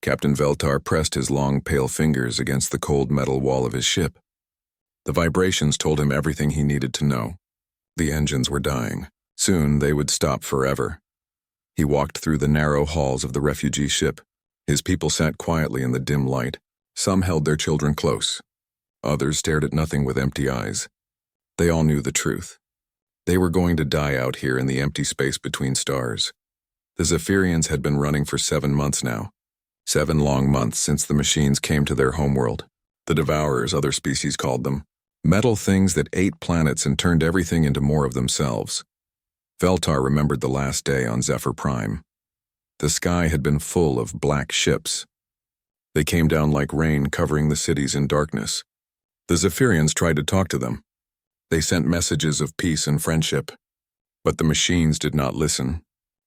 Captain Veltar pressed his long, pale fingers against the cold metal wall of his ship. The vibrations told him everything he needed to know. The engines were dying. Soon they would stop forever. He walked through the narrow halls of the refugee ship. His people sat quietly in the dim light. Some held their children close. Others stared at nothing with empty eyes. They all knew the truth. They were going to die out here in the empty space between stars. The Zephyrians had been running for 7 months now. 7 long months since the machines came to their homeworld. The Devourers, other species called them. Metal things that ate planets and turned everything into more of themselves. Veltar remembered the last day on Zephyr Prime. The sky had been full of black ships. They came down like rain, covering the cities in darkness. The Zephyrians tried to talk to them. They sent messages of peace and friendship. But the machines did not listen.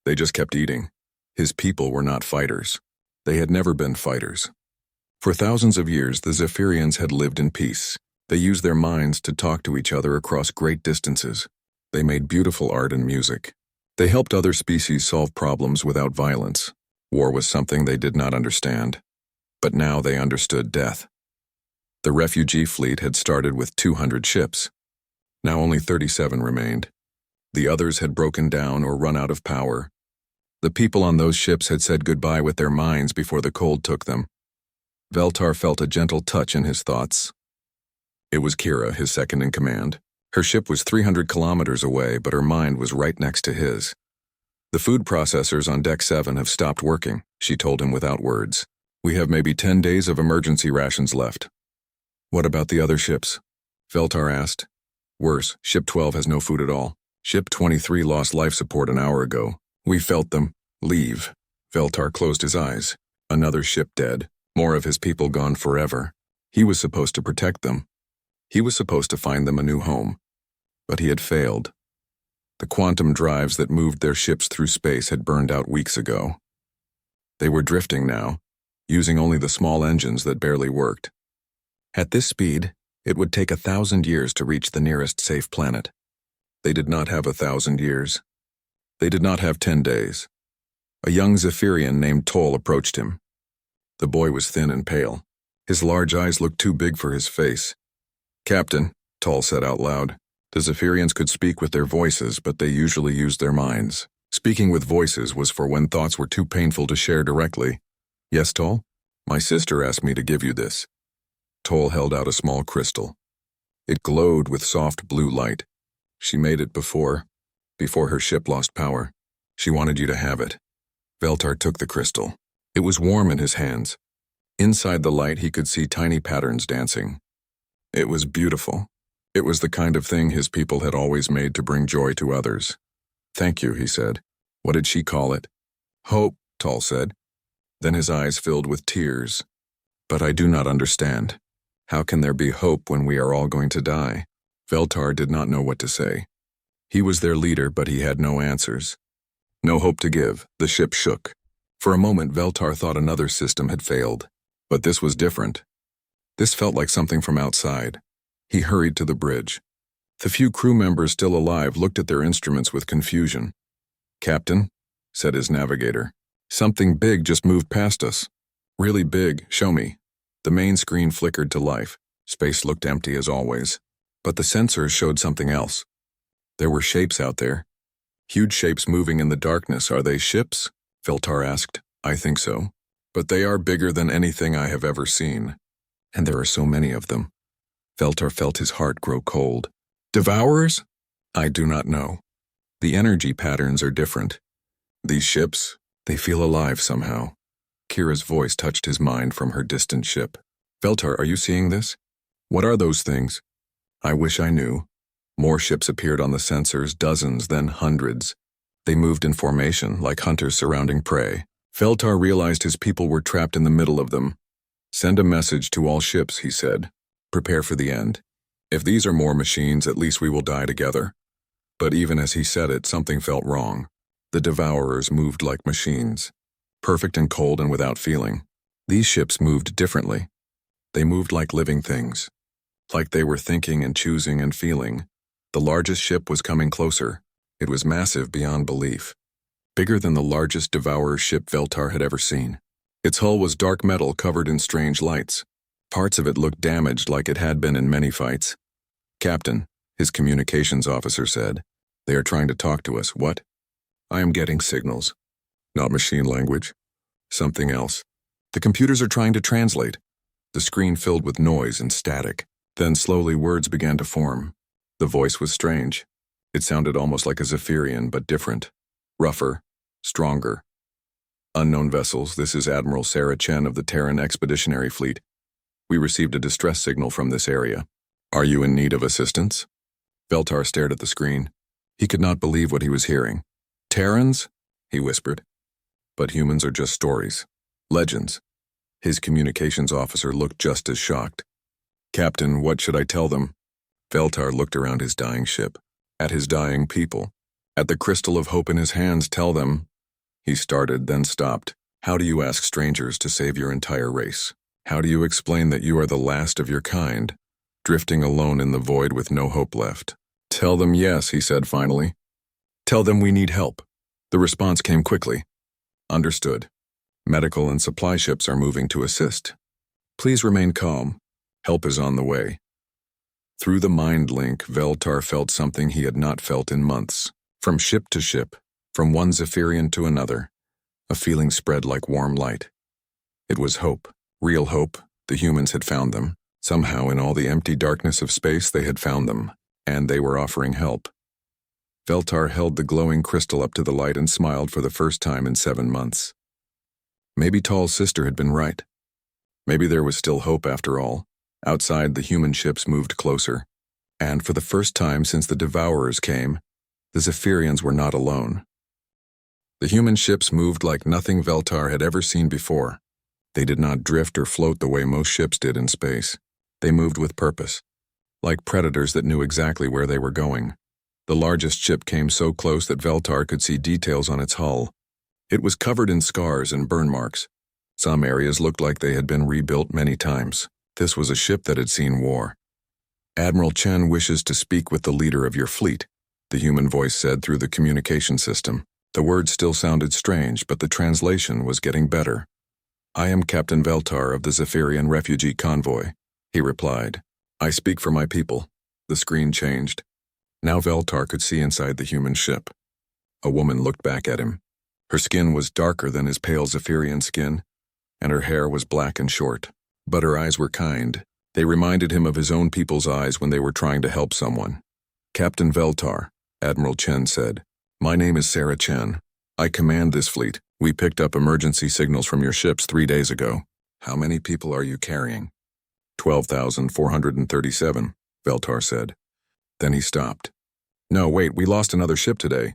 They just kept eating. His people were not fighters. They had never been fighters. For thousands of years, the Zephyrians had lived in peace. They used their minds to talk to each other across great distances. They made beautiful art and music. They helped other species solve problems without violence. War was something they did not understand. But now they understood death. The refugee fleet had started with 200 ships. Now only 37 remained. The others had broken down or run out of power. The people on those ships had said goodbye with their minds before the cold took them. Veltar felt a gentle touch in his thoughts. It was Kira, his second in command. Her ship was 300 kilometers away, but her mind was right next to his. The food processors on Deck 7 have stopped working, she told him without words. We have maybe 10 days of emergency rations left. What about the other ships? Veltar asked. Worse, Ship 12 has no food at all. Ship 23 lost life support an hour ago. We felt them leave. Veltar closed his eyes. Another ship dead. More of his people gone forever. He was supposed to protect them. He was supposed to find them a new home. But he had failed. The quantum drives that moved their ships through space had burned out weeks ago. They were drifting now, using only the small engines that barely worked. At this speed, it would take 1,000 years to reach the nearest safe planet. They did not have 1,000 years. They did not have 10 days. A young Zephyrian named Toll approached him. The boy was thin and pale. His large eyes looked too big for his face. Captain, Toll said out loud. The Zephyrians could speak with their voices, but they usually used their minds. Speaking with voices was for when thoughts were too painful to share directly. Yes, Toll? My sister asked me to give you this. Toll held out a small crystal. It glowed with soft blue light. She made it before her ship lost power. She wanted you to have it. Veltar took the crystal. It was warm in his hands. Inside the light, he could see tiny patterns dancing. It was beautiful. It was the kind of thing his people had always made to bring joy to others. Thank you, he said. What did she call it? Hope, Toll said. Then his eyes filled with tears. But I do not understand. How can there be hope when we are all going to die? Veltar did not know what to say. He was their leader, but he had no answers. No hope to give. The ship shook. For a moment, Veltar thought another system had failed. But this was different. This felt like something from outside. He hurried to the bridge. The few crew members still alive looked at their instruments with confusion. Captain, said his navigator, something big just moved past us. Really big, show me. The main screen flickered to life. Space looked empty as always. But the sensors showed something else. There were shapes out there. Huge shapes moving in the darkness. Are they ships? Veltar asked. I think so. But they are bigger than anything I have ever seen. And there are so many of them. Veltar felt his heart grow cold. Devourers? I do not know. The energy patterns are different. These ships, they feel alive somehow. Kira's voice touched his mind from her distant ship. Veltar, are you seeing this? What are those things? I wish I knew. More ships appeared on the sensors, dozens, then hundreds. They moved in formation, like hunters surrounding prey. Veltar realized his people were trapped in the middle of them. Send a message to all ships, he said. Prepare for the end. If these are more machines, at least we will die together. But even as he said it, something felt wrong. The Devourers moved like machines. Perfect and cold and without feeling. These ships moved differently. They moved like living things. Like they were thinking and choosing and feeling. The largest ship was coming closer. It was massive beyond belief. Bigger than the largest Devourer ship Veltar had ever seen. Its hull was dark metal covered in strange lights. Parts of it looked damaged like it had been in many fights. "Captain," his communications officer said, "they are trying to talk to us." "What?" "I am getting signals." "Not machine language?" "Something else." "The computers are trying to translate." The screen filled with noise and static. Then slowly words began to form. The voice was strange. It sounded almost like a Zephyrian, but different. Rougher, stronger. "Unknown vessels, this is Admiral Sarah Chen of the Terran Expeditionary Fleet. We received a distress signal from this area. Are you in need of assistance?" Veltar stared at the screen. He could not believe what he was hearing. "Terrans?" he whispered. "But humans are just stories. Legends." His communications officer looked just as shocked. "Captain, what should I tell them?" Veltar looked around his dying ship, at his dying people, at the crystal of hope in his hands. "Tell them," he started, then stopped. "How do you ask strangers to save your entire race? How do you explain that you are the last of your kind, drifting alone in the void with no hope left?" "Tell them yes," he said finally. "Tell them we need help." The response came quickly. "Understood. Medical and supply ships are moving to assist. Please remain calm. Help is on the way." Through the mind link, Veltar felt something he had not felt in months. From ship to ship, from one Zephyrian to another, a feeling spread like warm light. It was hope, real hope. The humans had found them. Somehow in all the empty darkness of space they had found them, and they were offering help. Veltar held the glowing crystal up to the light and smiled for the first time in 7 months. Maybe Tall's sister had been right. Maybe there was still hope after all. Outside, the human ships moved closer. And for the first time since the Devourers came, the Zephyrians were not alone. The human ships moved like nothing Veltar had ever seen before. They did not drift or float the way most ships did in space. They moved with purpose, like predators that knew exactly where they were going. The largest ship came so close that Veltar could see details on its hull. It was covered in scars and burn marks. Some areas looked like they had been rebuilt many times. This was a ship that had seen war. "Admiral Chen wishes to speak with the leader of your fleet," the human voice said through the communication system. The words still sounded strange, but the translation was getting better. "I am Captain Veltar of the Zephyrian refugee convoy," he replied. "I speak for my people." The screen changed. Now Veltar could see inside the human ship. A woman looked back at him. Her skin was darker than his pale Zephyrian skin, and her hair was black and short. But her eyes were kind. They reminded him of his own people's eyes when they were trying to help someone. "Captain Veltar," Admiral Chen said, "my name is Sarah Chen. I command this fleet. We picked up emergency signals from your ships 3 days ago. How many people are you carrying?" 12,437, Veltar said. Then he stopped. "No, wait, we lost another ship today.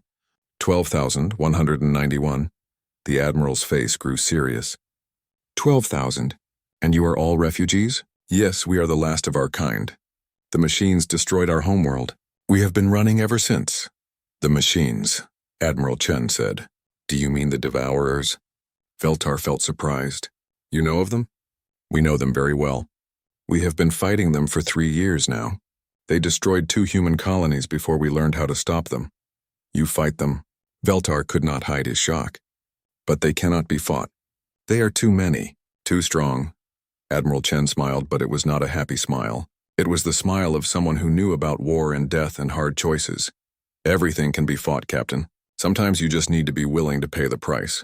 12,191. The Admiral's face grew serious. 12,000. And you are all refugees?" "Yes, we are the last of our kind. The machines destroyed our homeworld. We have been running ever since." "The machines," Admiral Chen said. "Do you mean the Devourers?" Veltar felt surprised. "You know of them?" "We know them very well. We have been fighting them for 3 years now. They destroyed 2 human colonies before we learned how to stop them." "You fight them?" Veltar could not hide his shock. "But they cannot be fought. They are too many, too strong." Admiral Chen smiled, but it was not a happy smile. It was the smile of someone who knew about war and death and hard choices. "Everything can be fought, Captain. Sometimes you just need to be willing to pay the price."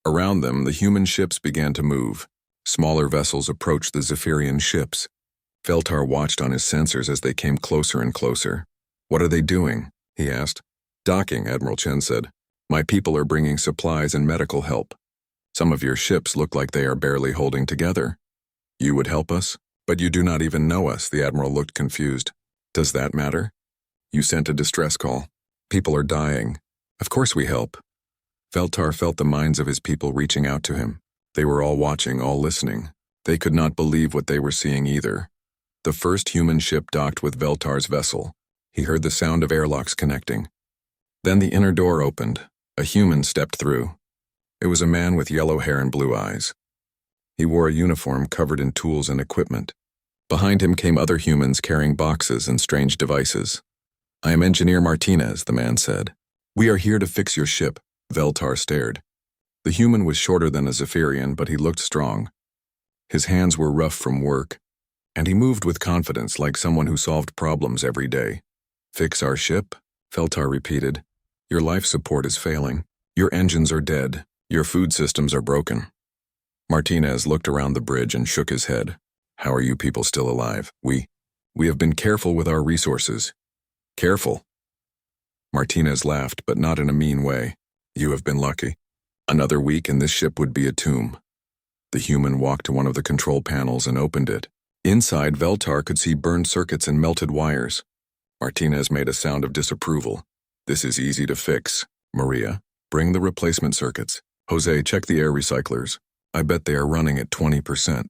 Around them, the human ships began to move. Smaller vessels approached the Zephyrian ships. Veltar watched on his sensors as they came closer and closer. "What are they doing?" he asked. "Docking," Admiral Chen said. "My people are bringing supplies and medical help. Some of your ships look like they are barely holding together. You would help us? But you do not even know us." The Admiral looked confused. "Does that matter? You sent a distress call. People are dying. Of course we help." Veltar felt the minds of his people reaching out to him. They were all watching, all listening. They could not believe what they were seeing either. The first human ship docked with Veltar's vessel. He heard the sound of airlocks connecting. Then the inner door opened. A human stepped through. It was a man with yellow hair and blue eyes. He wore a uniform covered in tools and equipment. Behind him came other humans carrying boxes and strange devices. "I am Engineer Martinez," the man said. "We are here to fix your ship." Veltar stared. The human was shorter than a Zephyrian, but he looked strong. His hands were rough from work, and he moved with confidence like someone who solved problems every day. "Fix our ship?" Feltar repeated. "Your life support is failing. Your engines are dead. Your food systems are broken." Martinez looked around the bridge and shook his head. "How are you people still alive? We have been careful with our resources." "Careful?" Martinez laughed, but not in a mean way. "You have been lucky. Another week and this ship would be a tomb." The human walked to one of the control panels and opened it. Inside, Veltar could see burned circuits and melted wires. Martinez made a sound of disapproval. "This is easy to fix. Maria, bring the replacement circuits. Jose, check the air recyclers. I bet they are running at 20%.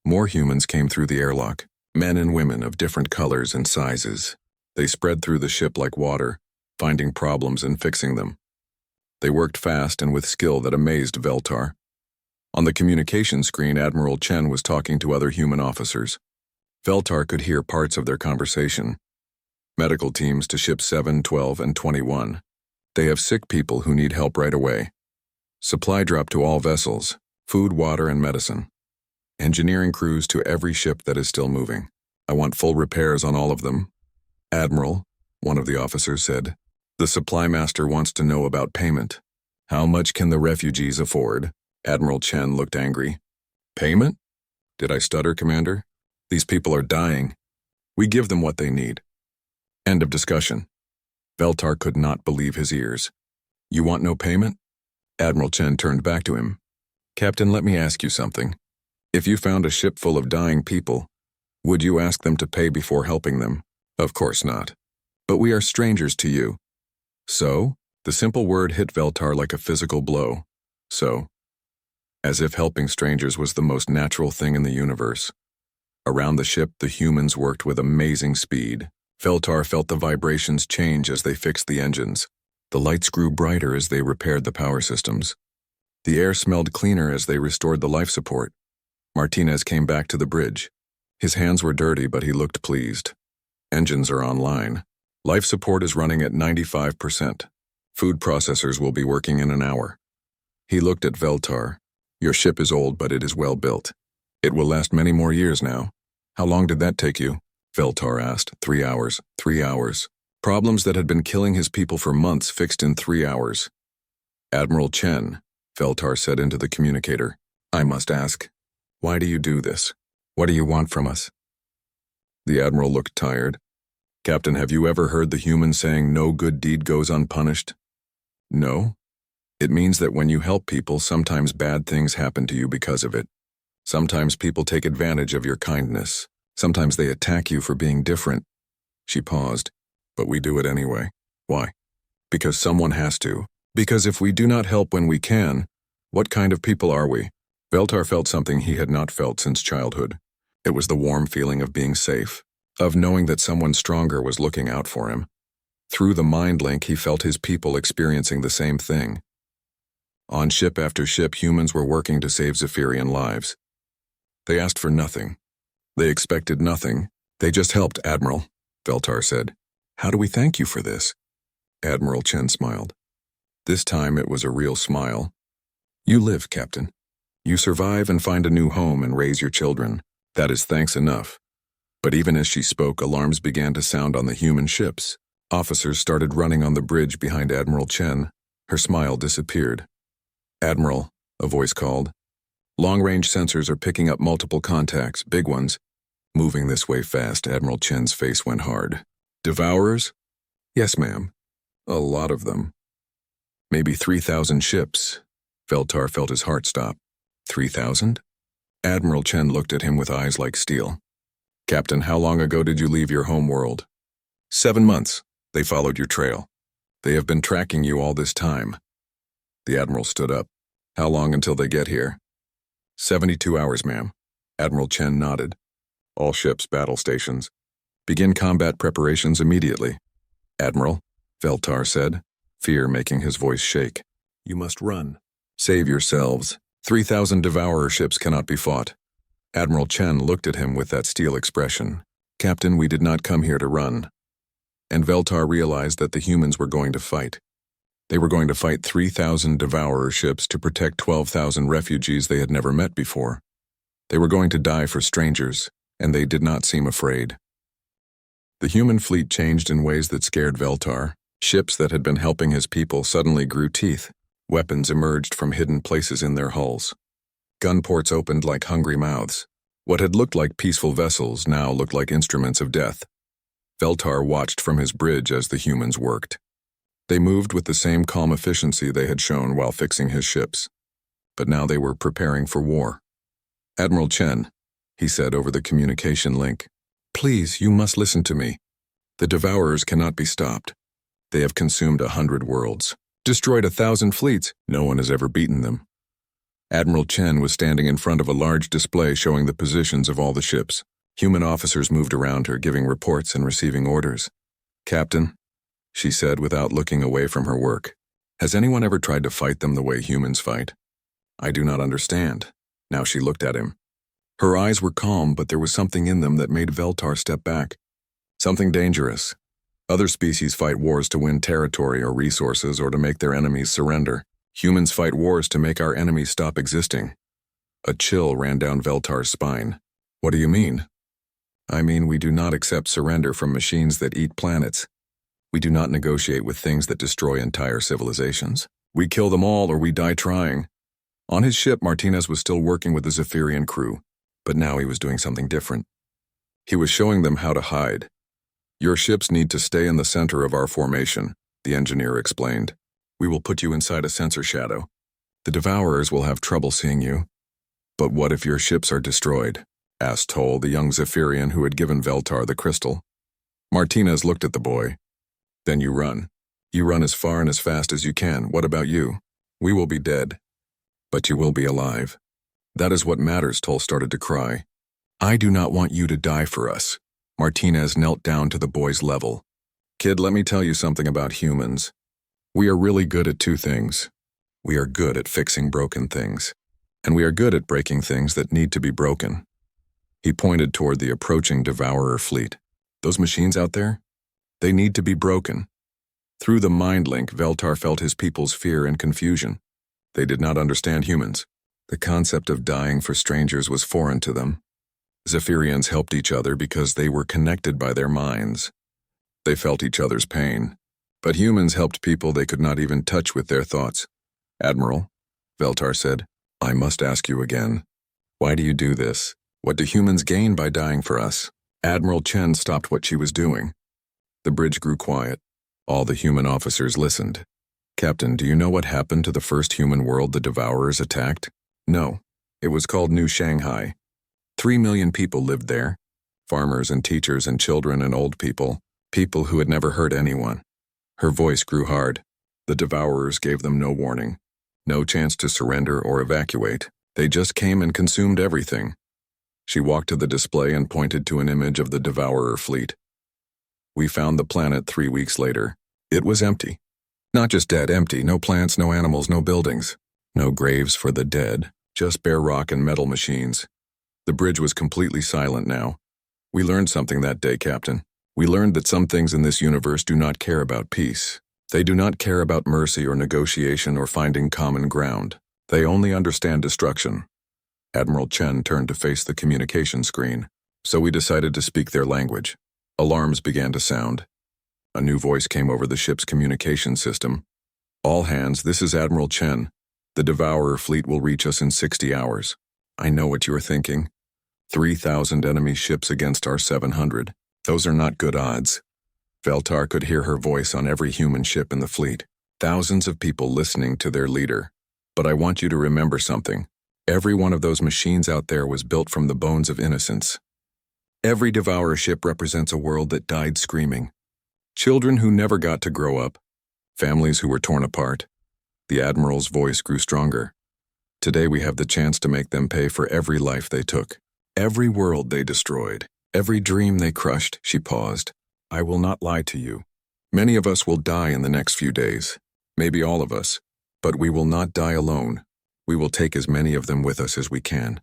More humans came through the airlock, men and women of different colors and sizes. They spread through the ship like water, finding problems and fixing them. They worked fast and with skill that amazed Veltar. On the communication screen, Admiral Chen was talking to other human officers. Veltar could hear parts of their conversation. "Medical teams to ship 7, 12, and 21. They have sick people who need help right away. Supply drop to all vessels, food, water, and medicine. Engineering crews to every ship that is still moving. I want full repairs on all of them." "Admiral," one of the officers said, "the supply master wants to know about payment. How much can the refugees afford?" Admiral Chen looked angry. "Payment? Did I stutter, Commander? These people are dying. We give them what they need." End of discussion. Veltar could not believe his ears. "You want no payment?" Admiral Chen turned back to him. "Captain, let me ask you something. If you found a ship full of dying people, would you ask them to pay before helping them?" "Of course not. But we are strangers to you." "So?" The simple word hit Veltar like a physical blow. "So?" As if helping strangers was the most natural thing in the universe. Around the ship, the humans worked with amazing speed. Veltar felt the vibrations change as they fixed the engines. The lights grew brighter as they repaired the power systems. The air smelled cleaner as they restored the life support. Martinez came back to the bridge. His hands were dirty, but he looked pleased. "Engines are online. Life support is running at 95%. Food processors will be working in an hour." He looked at Veltar. "Your ship is old, but it is well built. It will last many more years now." "How long did that take you?" Veltar asked. 3 hours. 3 hours. Problems that had been killing his people for months fixed in 3 hours. "Admiral Chen," Veltar said into the communicator, "I must ask, why do you do this? What do you want from us?" The Admiral looked tired. "Captain, have you ever heard the human saying no good deed goes unpunished?" "No. It means that when you help people, sometimes bad things happen to you because of it. Sometimes people take advantage of your kindness. Sometimes they attack you for being different." She paused. "But we do it anyway. Why?" "Because someone has to. Because if we do not help when we can, what kind of people are we?" Veltar felt something he had not felt since childhood. It was the warm feeling of being safe, of knowing that someone stronger was looking out for him. Through the mind link, he felt his people experiencing the same thing. On ship after ship, humans were working to save Zephyrian lives. They asked for nothing. They expected nothing. "They just helped, Admiral," Veltar said. "How do we thank you for this?" Admiral Chen smiled. This time it was a real smile. "You live, Captain. You survive and find a new home and raise your children. That is thanks enough." But even as she spoke, alarms began to sound on the human ships. Officers started running on the bridge behind Admiral Chen. Her smile disappeared. "Admiral," a voice called. "Long-range sensors are picking up multiple contacts, big ones." Moving this way fast, Admiral Chen's face went hard. "Devourers?" "Yes, ma'am. A lot of them. Maybe 3,000 ships." Veltar felt his heart stop. 3,000? Admiral Chen looked at him with eyes like steel. "Captain, how long ago did you leave your home world?" 7 months. They followed your trail. They have been tracking you all this time." The Admiral stood up. "How long until they get here?" 72 hours, ma'am." Admiral Chen nodded. "All ships, battle stations. Begin combat preparations immediately." "Admiral," Veltar said, fear making his voice shake. "You must run. Save yourselves. 3,000 Devourer ships cannot be fought." Admiral Chen looked at him with that steel expression. "Captain, we did not come here to run." And Veltar realized that the humans were going to fight. They were going to fight 3,000 devourer ships to protect 12,000 refugees they had never met before. They were going to die for strangers, and they did not seem afraid. The human fleet changed in ways that scared Veltar. Ships that had been helping his people suddenly grew teeth. Weapons emerged from hidden places in their hulls. Gun ports opened like hungry mouths. What had looked like peaceful vessels now looked like instruments of death. Veltar watched from his bridge as the humans worked. They moved with the same calm efficiency they had shown while fixing his ships. But now they were preparing for war. "Admiral Chen," he said over the communication link, "please, you must listen to me. The Devourers cannot be stopped. They have consumed 100 worlds, destroyed 1,000 fleets. No one has ever beaten them." Admiral Chen was standing in front of a large display showing the positions of all the ships. Human officers moved around her, giving reports and receiving orders. "Captain," she said without looking away from her work, "has anyone ever tried to fight them the way humans fight? I do not understand." Now she looked at him. Her eyes were calm, but there was something in them that made Veltar step back. Something dangerous. Other species fight wars to win territory or resources or to make their enemies surrender. Humans fight wars to make our enemies stop existing. A chill ran down Veltar's spine. "What do you mean?" "I mean, we do not accept surrender from machines that eat planets. We do not negotiate with things that destroy entire civilizations. We kill them all or we die trying." On his ship, Martinez was still working with the Zephyrian crew, but now he was doing something different. He was showing them how to hide. "Your ships need to stay in the center of our formation," the engineer explained. "We will put you inside a sensor shadow. The Devourers will have trouble seeing you." "But what if your ships are destroyed?" asked Toll, the young Zephyrian who had given Veltar the crystal. Martinez looked at the boy. "Then you run. You run as far and as fast as you can. What about you? We will be dead. But you will be alive. That is what matters." Toll started to cry. "I do not want you to die for us." Martinez knelt down to the boy's level. "Kid, let me tell you something about humans. We are really good at two things. We are good at fixing broken things, and we are good at breaking things that need to be broken." He pointed toward the approaching Devourer fleet. "Those machines out there? They need to be broken." Through the mind link, Veltar felt his people's fear and confusion. They did not understand humans. The concept of dying for strangers was foreign to them. Zephyrians helped each other because they were connected by their minds. They felt each other's pain. But humans helped people they could not even touch with their thoughts. "Admiral," Veltar said, "I must ask you again. Why do you do this? What do humans gain by dying for us?" Admiral Chen stopped what she was doing. The bridge grew quiet. All the human officers listened. "Captain, do you know what happened to the first human world the Devourers attacked?" "No. It was called New Shanghai. 3 million people lived there. Farmers and teachers and children and old people. People who had never hurt anyone." Her voice grew hard. "The Devourers gave them no warning. No chance to surrender or evacuate. They just came and consumed everything." She walked to the display and pointed to an image of the Devourer fleet. "We found the planet 3 weeks later. It was empty. Not just dead, empty. No plants, no animals, no buildings. No graves for the dead. Just bare rock and metal machines." The bridge was completely silent now. "We learned something that day, Captain. We learned that some things in this universe do not care about peace. They do not care about mercy or negotiation or finding common ground. They only understand destruction." Admiral Chen turned to face the communication screen. "So we decided to speak their language." Alarms began to sound. A new voice came over the ship's communication system. "All hands, this is Admiral Chen. The Devourer fleet will reach us in 60 hours. I know what you are thinking. 3,000 enemy ships against our 700. Those are not good odds." Veltar could hear her voice on every human ship in the fleet. Thousands of people listening to their leader. "But I want you to remember something. Every one of those machines out there was built from the bones of innocence. Every Devourer ship represents a world that died screaming. Children who never got to grow up. Families who were torn apart." The Admiral's voice grew stronger. "Today we have the chance to make them pay for every life they took. Every world they destroyed. Every dream they crushed." She paused. "I will not lie to you. Many of us will die in the next few days. Maybe all of us. But we will not die alone. We will take as many of them with us as we can."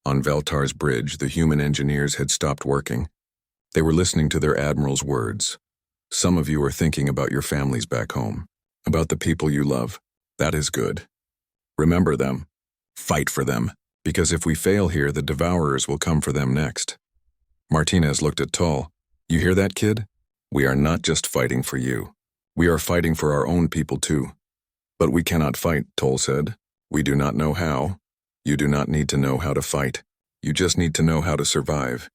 On Veltar's bridge, the human engineers had stopped working. They were listening to their admiral's words. "Some of you are thinking about your families back home. About the people you love. That is good. Remember them. Fight for them. Because if we fail here, the Devourers will come for them next. Martinez looked at Toll. You hear that, kid? We are not just fighting for you. We are fighting for our own people too. But we cannot fight, Toll said. We do not know how. You do not need to know how to fight. You just need to know how to survive.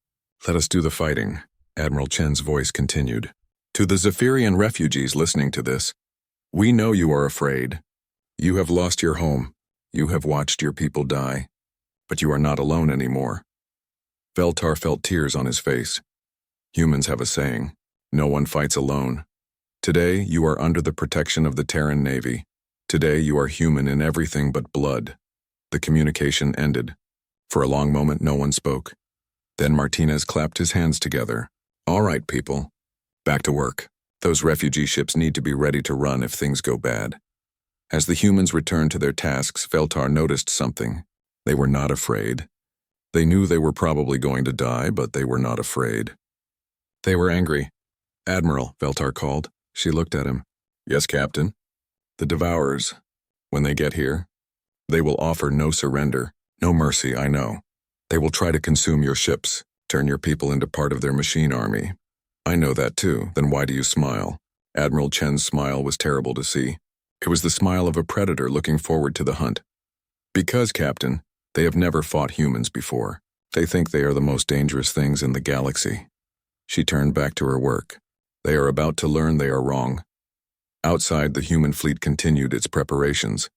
Let us do the fighting, Admiral Chen's voice continued. To the Zephyrian refugees listening to this, we know you are afraid. You have lost your home. You have watched your people die. But you are not alone anymore. Veltar felt tears on his face. Humans have a saying, no one fights alone. Today, you are under the protection of the Terran Navy. Today, you are human in everything but blood. The communication ended. For a long moment, no one spoke. Then Martinez clapped his hands together. All right, people. Back to work. Those refugee ships need to be ready to run if things go bad. As the humans returned to their tasks, Veltar noticed something. They were not afraid. They knew they were probably going to die, but they were not afraid. They were angry. Admiral, Veltar called. She looked at him. Yes, Captain. The Devourers, when they get here, they will offer no surrender, no mercy, I know. They will try to consume your ships, turn your people into part of their machine army. I know that too, then why do you smile? Admiral Chen's smile was terrible to see. It was the smile of a predator looking forward to the hunt. Because, Captain, they have never fought humans before. They think they are the most dangerous things in the galaxy. She turned back to her work. They are about to learn they are wrong. Outside, the human fleet continued its preparations.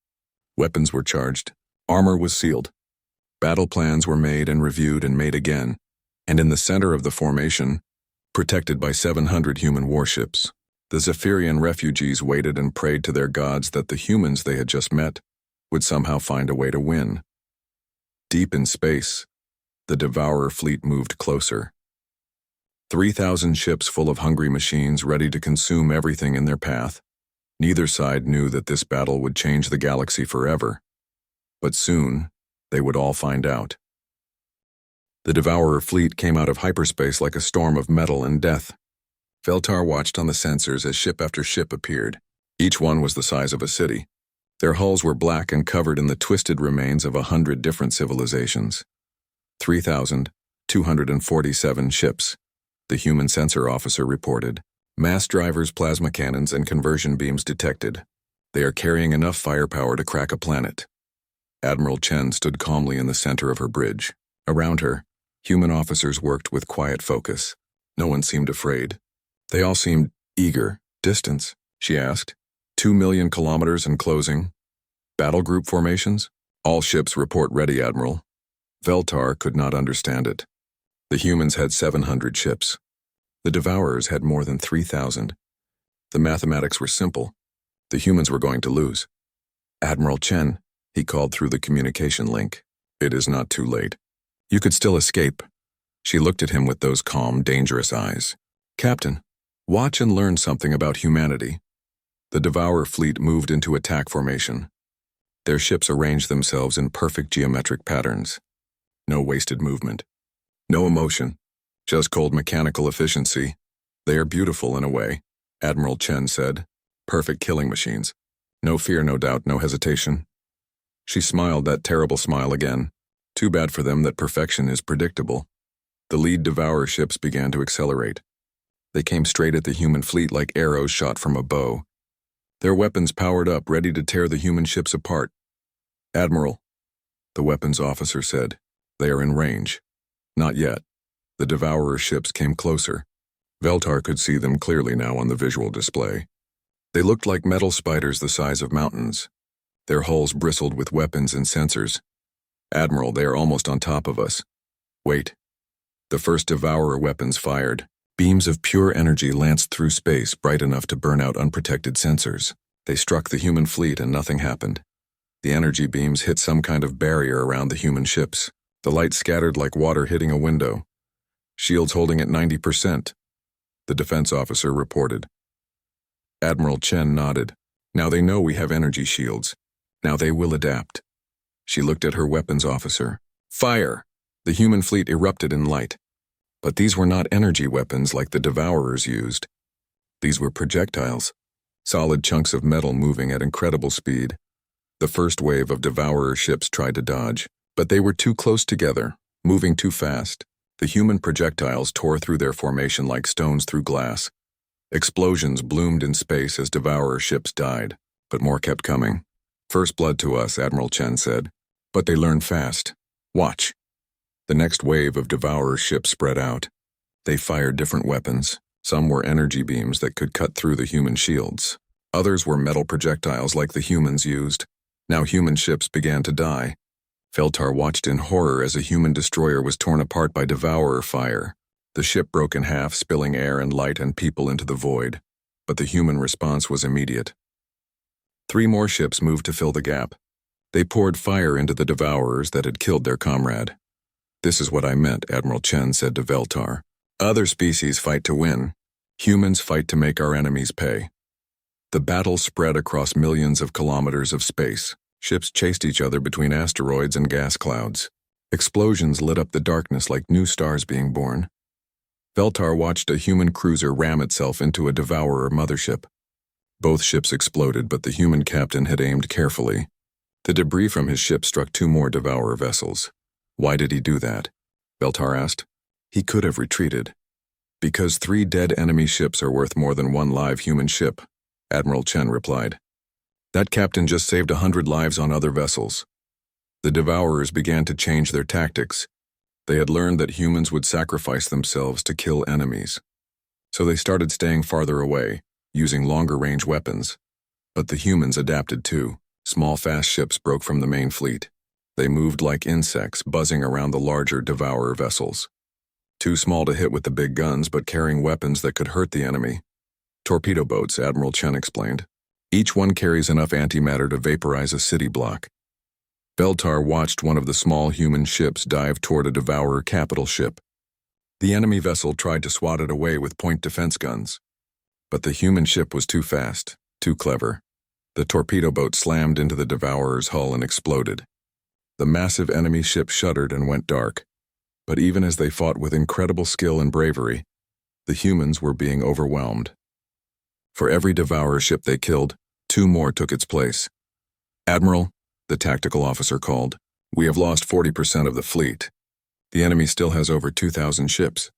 Weapons were charged. Armor was sealed. Battle plans were made and reviewed and made again. And in the center of the formation, protected by 700 human warships, the Zephyrian refugees waited and prayed to their gods that the humans they had just met would somehow find a way to win. Deep in space, the Devourer fleet moved closer. 3,000 ships full of hungry machines ready to consume everything in their path. Neither side knew that this battle would change the galaxy forever. But soon, they would all find out. The Devourer fleet came out of hyperspace like a storm of metal and death. Veltar watched on the sensors as ship after ship appeared. Each one was the size of a city. Their hulls were black and covered in the twisted remains of 100 different civilizations. 3,247 ships, the human sensor officer reported. Mass drivers, plasma cannons, and conversion beams detected. They are carrying enough firepower to crack a planet. Admiral Chen stood calmly in the center of her bridge. Around her, human officers worked with quiet focus. No one seemed afraid. They all seemed eager. Distance, she asked. 2 million kilometers and closing. Battle group formations? All ships report ready, Admiral. Veltar could not understand it. The humans had 700 ships. The Devourers had more than 3,000. The mathematics were simple. The humans were going to lose. Admiral Chen, he called through the communication link. It is not too late. You could still escape. She looked at him with those calm, dangerous eyes. Captain, watch and learn something about humanity. The Devourer fleet moved into attack formation. Their ships arranged themselves in perfect geometric patterns. No wasted movement. No emotion. Just cold mechanical efficiency. They are beautiful in a way, Admiral Chen said. Perfect killing machines. No fear, no doubt, no hesitation. She smiled that terrible smile again. Too bad for them that perfection is predictable. The lead Devourer ships began to accelerate. They came straight at the human fleet like arrows shot from a bow. Their weapons powered up, ready to tear the human ships apart. Admiral, the weapons officer said, they are in range. Not yet. The Devourer ships came closer. Veltar could see them clearly now on the visual display. They looked like metal spiders the size of mountains. Their hulls bristled with weapons and sensors. Admiral, they are almost on top of us. Wait. The first Devourer weapons fired. Beams of pure energy lanced through space, bright enough to burn out unprotected sensors. They struck the human fleet and nothing happened. The energy beams hit some kind of barrier around the human ships. The light scattered like water hitting a window. Shields holding at 90%. The defense officer reported. Admiral Chen nodded. Now they know we have energy shields. Now they will adapt. She looked at her weapons officer. Fire! The human fleet erupted in light. But these were not energy weapons like the Devourers used. These were projectiles. solid chunks of metal moving at incredible speed. The first wave of devourer ships tried to dodge, but they were too close together, moving too fast. The human projectiles tore through their formation like stones through glass. Explosions bloomed in space as devourer ships died, but more kept coming. "First blood to us," Admiral Chen said. "But they learn fast. Watch." The next wave of devourer ships spread out. They fired different weapons. Some were energy beams that could cut through the human shields. Others were metal projectiles like the humans used. Now human ships began to die. Veltar watched in horror as a human destroyer was torn apart by devourer fire. The ship broke in half, spilling air and light and people into the void. But the human response was immediate. 3 more ships moved to fill the gap. They poured fire into the devourers that had killed their comrade. "This is what I meant," Admiral Chen said to Veltar. "Other species fight to win. Humans fight to make our enemies pay." The battle spread across millions of kilometers of space. Ships chased each other between asteroids and gas clouds. Explosions lit up the darkness like new stars being born. Veltar watched a human cruiser ram itself into a devourer mothership. Both ships exploded, but the human captain had aimed carefully. The debris from his ship struck 2 more devourer vessels. "Why did he do that?" Veltar asked. "He could have retreated." "Because 3 dead enemy ships are worth more than 1 live human ship," Admiral Chen replied. "That captain just saved 100 lives on other vessels." The devourers began to change their tactics. They had learned that humans would sacrifice themselves to kill enemies. So they started staying farther away, using longer-range weapons. But the humans adapted too. Small, fast ships broke from the main fleet. They moved like insects, buzzing around the larger devourer vessels. Too small to hit with the big guns, but carrying weapons that could hurt the enemy. "Torpedo boats," Admiral Chen explained. "Each one carries enough antimatter to vaporize a city block." Veltar watched one of the small human ships dive toward a devourer capital ship. The enemy vessel tried to swat it away with point defense guns. But the human ship was too fast, too clever. The torpedo boat slammed into the devourer's hull and exploded. The massive enemy ship shuddered and went dark. But even as they fought with incredible skill and bravery, the humans were being overwhelmed. For every devourer ship they killed, 2 more took its place. "Admiral," the tactical officer called, "we have lost 40% of the fleet. The enemy still has over 2,000 ships."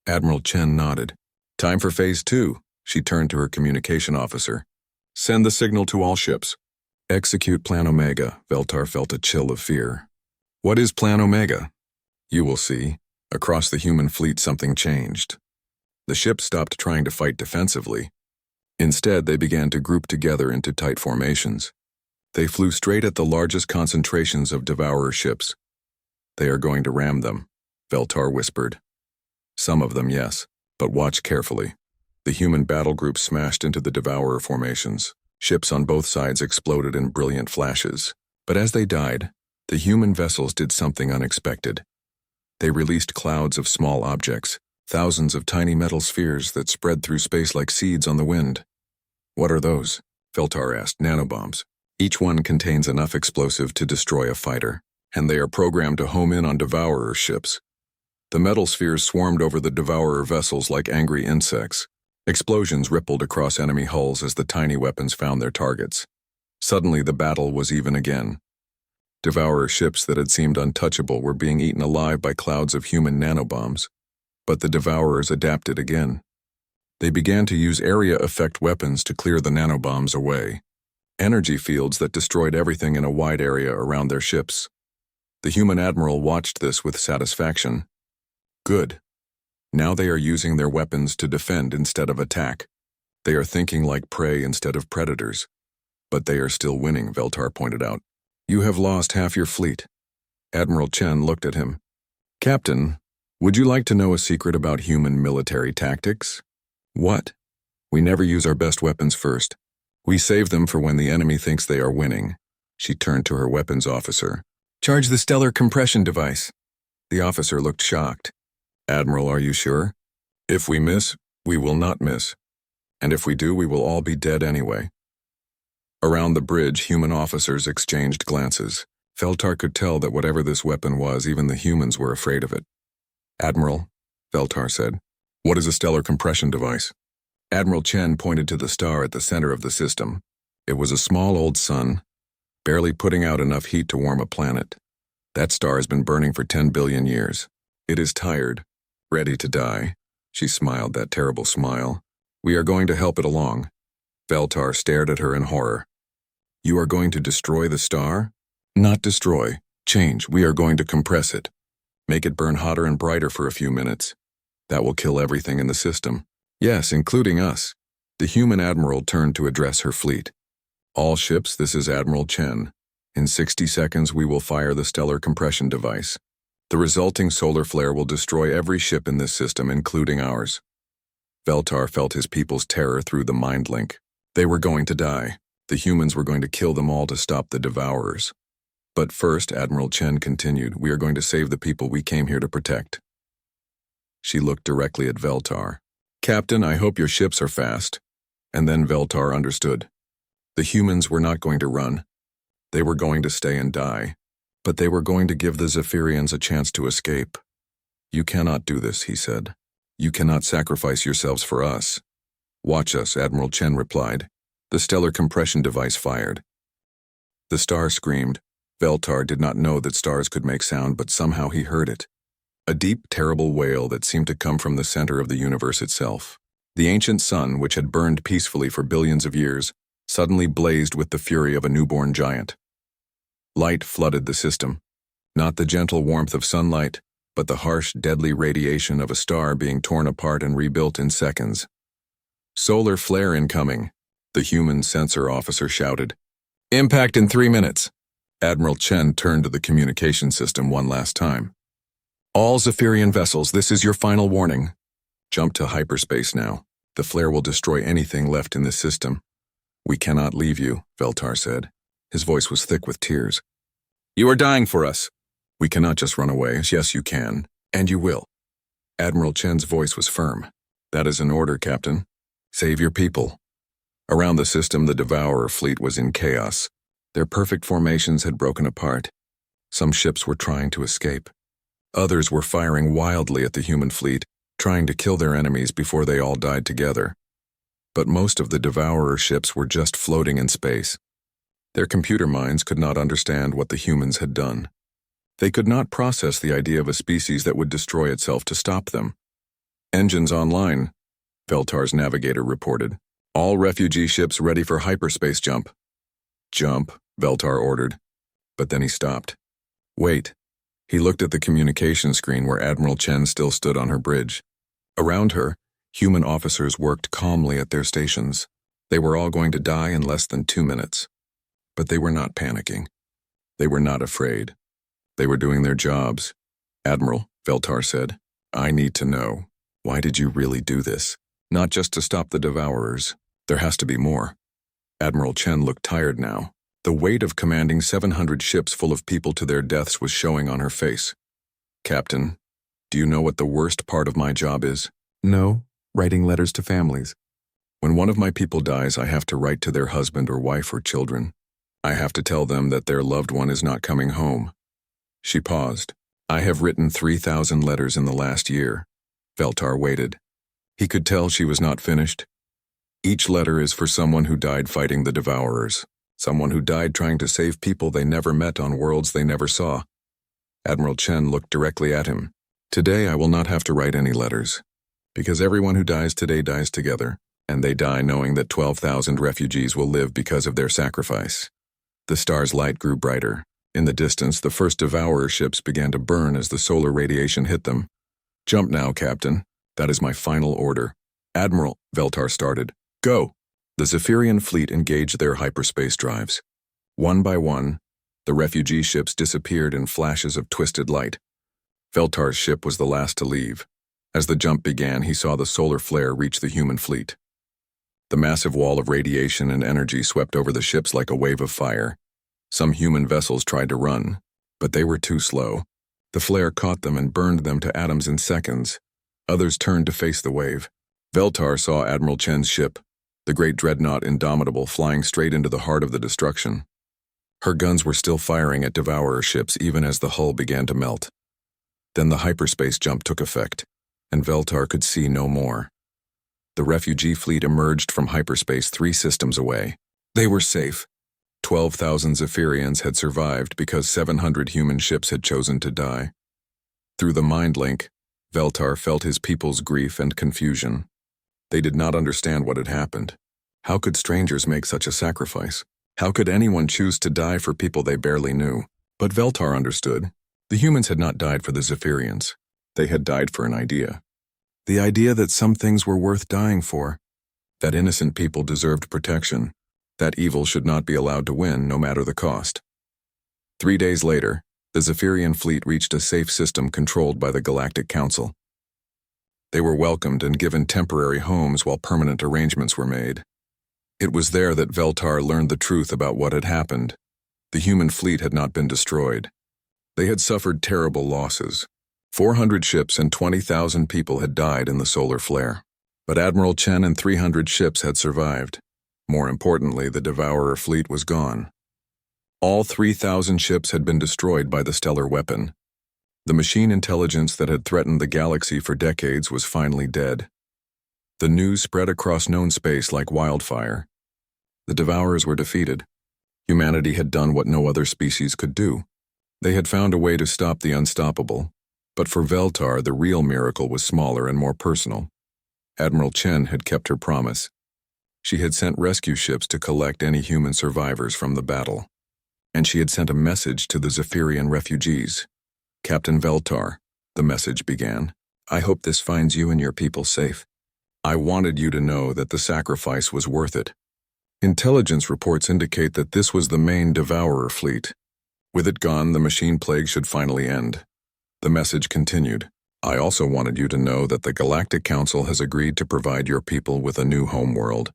Admiral Chen nodded. "Time for Phase 2, she turned to her communication officer. "Send the signal to all ships." "Execute Plan Omega," Veltar felt a chill of fear. "What is Plan Omega?" "You will see." Across the human fleet something changed. The ships stopped trying to fight defensively. Instead, they began to group together into tight formations. They flew straight at the largest concentrations of devourer ships. "They are going to ram them," Veltar whispered. "Some of them, yes, but watch carefully." The human battle group smashed into the devourer formations. Ships on both sides exploded in brilliant flashes. But as they died, the human vessels did something unexpected. They released clouds of small objects, thousands of tiny metal spheres that spread through space like seeds on the wind. "What are those?" Veltar asked. "Nanobombs. Each one contains enough explosive to destroy a fighter, and they are programmed to home in on devourer ships." The metal spheres swarmed over the devourer vessels like angry insects. Explosions rippled across enemy hulls as the tiny weapons found their targets. Suddenly the battle was even again. Devourer ships that had seemed untouchable were being eaten alive by clouds of human nanobombs. But the devourers adapted again. They began to use area effect weapons to clear the nanobombs away. Energy fields that destroyed everything in a wide area around their ships. The human admiral watched this with satisfaction. Good. Now they are using their weapons to defend instead of attack. They are thinking like prey instead of predators. But they are still winning, Veltar pointed out. "You have lost half your fleet." Admiral Chen looked at him. "Captain, would you like to know a secret about human military tactics?" "What?" "We never use our best weapons first. We save them for when the enemy thinks they are winning." She turned to her weapons officer. "Charge the stellar compression device." The officer looked shocked. "Admiral, are you sure? If we miss, we will not miss. And if we do, we will all be dead anyway." Around the bridge, human officers exchanged glances. Veltar could tell that whatever this weapon was, even the humans were afraid of it. "Admiral," Veltar said, "what is a stellar compression device?" Admiral Chen pointed to the star at the center of the system. It was a small old sun, barely putting out enough heat to warm a planet. That star has been burning for 10 billion years. It is tired, ready to die. She smiled that terrible smile. We are going to help it along. Veltar stared at her in horror. You are going to destroy the star? Not destroy. Change. We are going to compress it. Make it burn hotter and brighter for a few minutes. That will kill everything in the system. Yes, including us. The human admiral turned to address her fleet. All ships, this is Admiral Chen. In 60 seconds, we will fire the stellar compression device. The resulting solar flare will destroy every ship in this system, including ours. Veltar felt his people's terror through the mind link. They were going to die. The humans were going to kill them all to stop the devourers. But first, Admiral Chen continued, we are going to save the people we came here to protect. She looked directly at Veltar. Captain, I hope your ships are fast. And then Veltar understood. The humans were not going to run. They were going to stay and die. But they were going to give the Zephyrians a chance to escape. You cannot do this, he said. You cannot sacrifice yourselves for us. Watch us, Admiral Chen replied. The stellar compression device fired. The star screamed. Veltar did not know that stars could make sound, but somehow he heard it. A deep, terrible wail that seemed to come from the center of the universe itself. The ancient sun, which had burned peacefully for billions of years, suddenly blazed with the fury of a newborn giant. Light flooded the system. Not the gentle warmth of sunlight, but the harsh, deadly radiation of a star being torn apart and rebuilt in seconds. Solar flare incoming, the human sensor officer shouted. Impact in 3 minutes. Admiral Chen turned to the communication system one last time. All Zephyrian vessels, this is your final warning. Jump to hyperspace now. The flare will destroy anything left in this system. We cannot leave you, Veltar said. His voice was thick with tears. You are dying for us. We cannot just run away. Yes, you can. And you will. Admiral Chen's voice was firm. That is an order, Captain. Save your people. Around the system, the Devourer fleet was in chaos. Their perfect formations had broken apart. Some ships were trying to escape. Others were firing wildly at the human fleet, trying to kill their enemies before they all died together. But most of the Devourer ships were just floating in space. Their computer minds could not understand what the humans had done. They could not process the idea of a species that would destroy itself to stop them. Engines online, Veltar's navigator reported. All refugee ships ready for hyperspace jump. Jump, Veltar ordered. But then he stopped. Wait. He looked at the communication screen where Admiral Chen still stood on her bridge. Around her, human officers worked calmly at their stations. They were all going to die in less than 2 minutes. But they were not panicking. They were not afraid. They were doing their jobs. Admiral, Veltar said, I need to know. Why did you really do this? Not just to stop the Devourers. There has to be more. Admiral Chen looked tired now. The weight of commanding 700 ships full of people to their deaths was showing on her face. Captain, do you know what the worst part of my job is? No, writing letters to families. When one of my people dies, I have to write to their husband or wife or children. I have to tell them that their loved one is not coming home. She paused. I have written 3,000 letters in the last year. Veltar waited. He could tell she was not finished. Each letter is for someone who died fighting the Devourers. Someone who died trying to save people they never met on worlds they never saw. Admiral Chen looked directly at him. Today I will not have to write any letters. Because everyone who dies today dies together, and they die knowing that 12,000 refugees will live because of their sacrifice. The star's light grew brighter. In the distance, the first Devourer ships began to burn as the solar radiation hit them. Jump now, Captain. That is my final order. Admiral, Veltar started. Go! The Zephyrian fleet engaged their hyperspace drives. One by one, the refugee ships disappeared in flashes of twisted light. Veltar's ship was the last to leave. As the jump began, he saw the solar flare reach the human fleet. The massive wall of radiation and energy swept over the ships like a wave of fire. Some human vessels tried to run, but they were too slow. The flare caught them and burned them to atoms in seconds. Others turned to face the wave. Veltar saw Admiral Chen's ship, the great dreadnought Indomitable, flying straight into the heart of the destruction. Her guns were still firing at Devourer ships even as the hull began to melt. Then the hyperspace jump took effect, and Veltar could see no more. The refugee fleet emerged from hyperspace 3 systems away. They were safe. 12,000 Zephyrians had survived because 700 human ships had chosen to die. Through the mind link, Veltar felt his people's grief and confusion. They did not understand what had happened. How could strangers make such a sacrifice? How could anyone choose to die for people they barely knew? But Veltar understood. The humans had not died for the Zephyrians. They had died for an idea. The idea that some things were worth dying for. That innocent people deserved protection. That evil should not be allowed to win, no matter the cost. 3 days later, the Zephyrian fleet reached a safe system controlled by the Galactic Council. They were welcomed and given temporary homes while permanent arrangements were made. It was there that Veltar learned the truth about what had happened. The human fleet had not been destroyed. They had suffered terrible losses. 400 ships and 20,000 people had died in the solar flare. But Admiral Chen and 300 ships had survived. More importantly, the Devourer fleet was gone. All 3,000 ships had been destroyed by the stellar weapon. The machine intelligence that had threatened the galaxy for decades was finally dead. The news spread across known space like wildfire. The Devourers were defeated. Humanity had done what no other species could do. They had found a way to stop the unstoppable. But for Veltar, the real miracle was smaller and more personal. Admiral Chen had kept her promise. She had sent rescue ships to collect any human survivors from the battle. And she had sent a message to the Zephyrian refugees. Captain Veltar, the message began, I hope this finds you and your people safe. I wanted you to know that the sacrifice was worth it. Intelligence reports indicate that this was the main Devourer fleet. With it gone, the machine plague should finally end. The message continued. I also wanted you to know that the Galactic Council has agreed to provide your people with a new homeworld.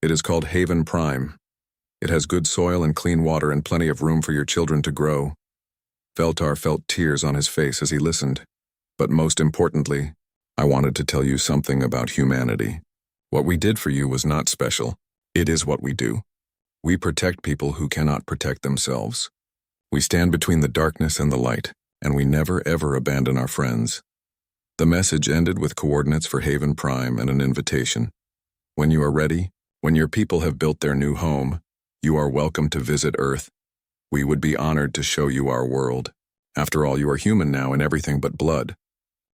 It is called Haven Prime. It has good soil and clean water and plenty of room for your children to grow. Veltar felt tears on his face as he listened. But most importantly, I wanted to tell you something about humanity. What we did for you was not special. It is what we do. We protect people who cannot protect themselves. We stand between the darkness and the light, and we never ever abandon our friends. The message ended with coordinates for Haven Prime and an invitation. When you are ready, when your people have built their new home, you are welcome to visit Earth. We would be honored to show you our world. After all, you are human now in everything but blood,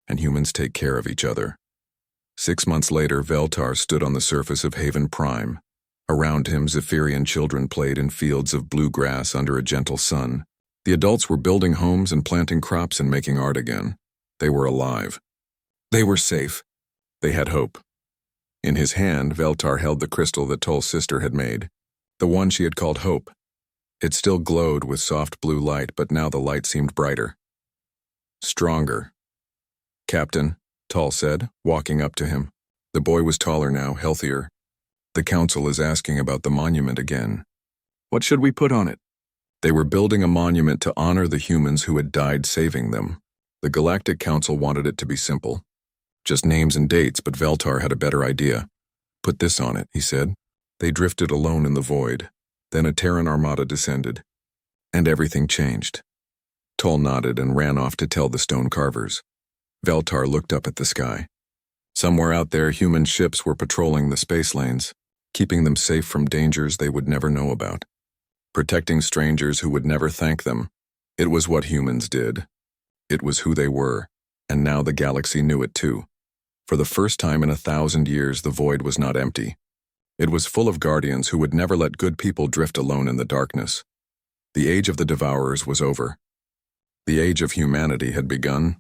and humans take care of each other. 6 months later, Veltar stood on the surface of Haven Prime. Around him, Zephyrian children played in fields of blue grass under a gentle sun. The adults were building homes and planting crops and making art again. They were alive. They were safe. They had hope. In his hand, Veltar held the crystal that Toll's sister had made, the one she had called Hope. It still glowed with soft blue light, but now the light seemed brighter. Stronger. Captain, Toll said, walking up to him. The boy was taller now, healthier. The council is asking about the monument again. What should we put on it? They were building a monument to honor the humans who had died saving them. The Galactic Council wanted it to be simple. Just names and dates, but Veltar had a better idea. Put this on it, he said. They drifted alone in the void. Then a Terran Armada descended. And everything changed. Toll nodded and ran off to tell the stone carvers. Veltar looked up at the sky. Somewhere out there, human ships were patrolling the space lanes, keeping them safe from dangers they would never know about. Protecting strangers who would never thank them. It was what humans did. It was who they were, and now the galaxy knew it too. For the first time in 1,000 years, the void was not empty. It was full of guardians who would never let good people drift alone in the darkness. The age of the Devourers was over. The age of humanity had begun,